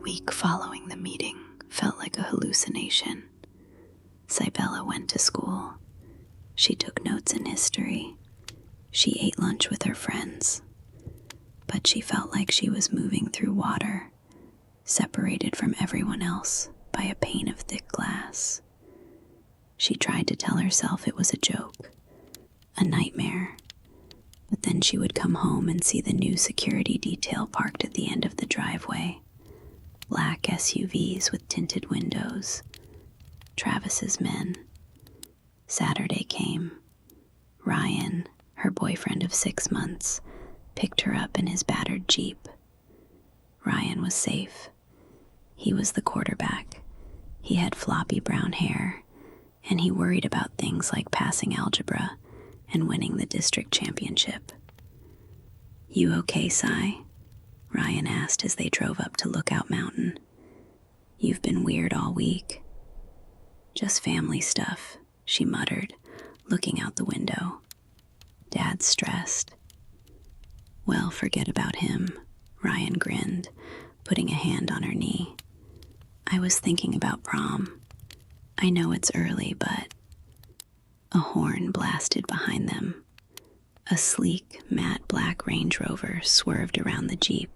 week following the meeting felt like a hallucination. Cybella went to school. She took notes in history. She ate lunch with her friends. But she felt like she was moving through water, separated from everyone else by a pane of thick glass. She tried to tell herself it was a joke, a nightmare, but then she would come home and see the new security detail parked at the end of the driveway. Black SUVs with tinted windows. Travis's men. Saturday came. Ryan, her boyfriend of 6 months, picked her up in his battered Jeep. Ryan was safe. He was the quarterback. He had floppy brown hair, and he worried about things like passing algebra and winning the district championship. "You okay, Cy?" Ryan asked as they drove up to Lookout Mountain. "You've been weird all week." "Just family stuff," she muttered, looking out the window. "Dad's stressed." "Well, forget about him," Ryan grinned, putting a hand on her knee. "I was thinking about prom. I know it's early, but..." A horn blasted behind them. A sleek, matte black Range Rover swerved around the Jeep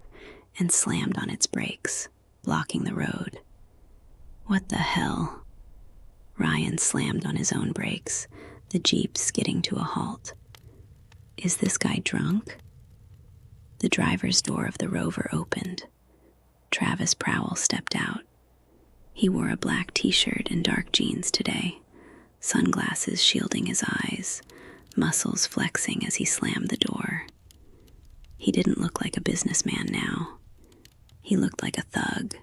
and slammed on its brakes, blocking the road. "What the hell?" Ryan slammed on his own brakes, the Jeep skidding to a halt. "Is this guy drunk?" The driver's door of the Rover opened. Travis Prowel stepped out. He wore a black t-shirt and dark jeans today, sunglasses shielding his eyes, muscles flexing as he slammed the door. He didn't look like a businessman now. He looked like a thug.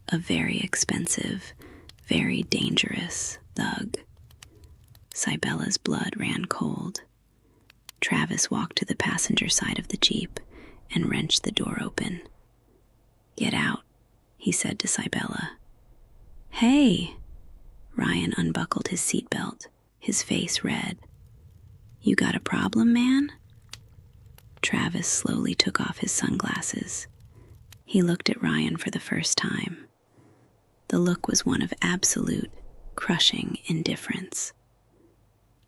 A very expensive, very dangerous thug. Cybella's blood ran cold. Travis walked to the passenger side of the Jeep and wrenched the door open. "Get out," he said to Cybella. "Hey!" Ryan unbuckled his seatbelt, his face red. "You got a problem, man?" Travis slowly took off his sunglasses. He looked at Ryan for the first time. The look was one of absolute, crushing indifference.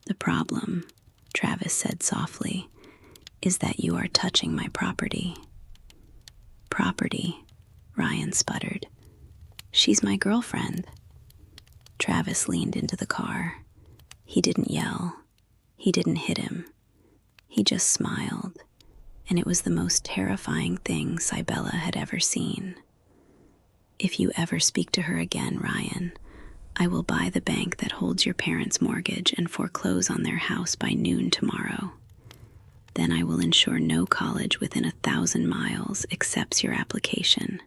"The problem," Travis said softly, "is that you are touching my property." "Property?" Ryan sputtered. "She's my girlfriend." Travis leaned into the car. He didn't yell. He didn't hit him. He just smiled, and it was the most terrifying thing Cybella had ever seen. "If you ever speak to her again, Ryan, I will buy the bank that holds your parents' mortgage and foreclose on their house by noon tomorrow. Then I will ensure no college within 1,000 miles accepts your application.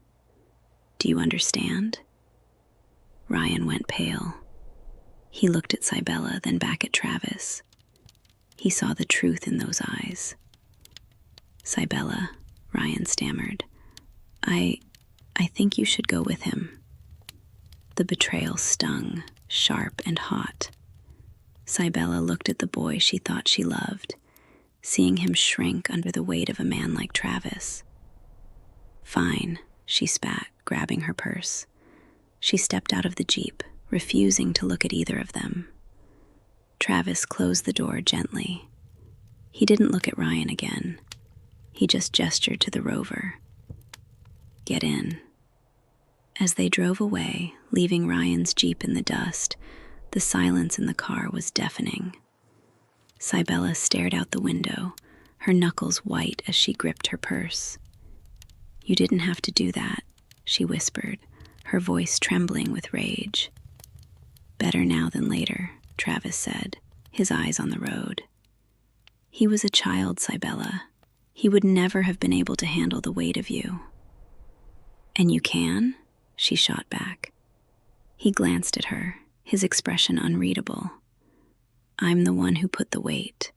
Do you understand?" Ryan went pale. He looked at Cybella, then back at Travis. He saw the truth in those eyes. "Cybella," Ryan stammered, I think you should go with him." The betrayal stung, sharp and hot. Cybella looked at the boy she thought she loved, seeing him shrink under the weight of a man like Travis. "Fine," she spat, grabbing her purse. She stepped out of the Jeep, refusing to look at either of them. Travis closed the door gently. He didn't look at Ryan again. He just gestured to the Rover. "Get in." As they drove away, leaving Ryan's Jeep in the dust, the silence in the car was deafening. Cybella stared out the window, her knuckles white as she gripped her purse. "You didn't have to do that," she whispered, her voice trembling with rage. "Better now than later," Travis said, his eyes on the road. "He was a child, Cybella. He would never have been able to handle the weight of you." "And you can?" she shot back. He glanced at her, his expression unreadable. "I'm the one who put the weight.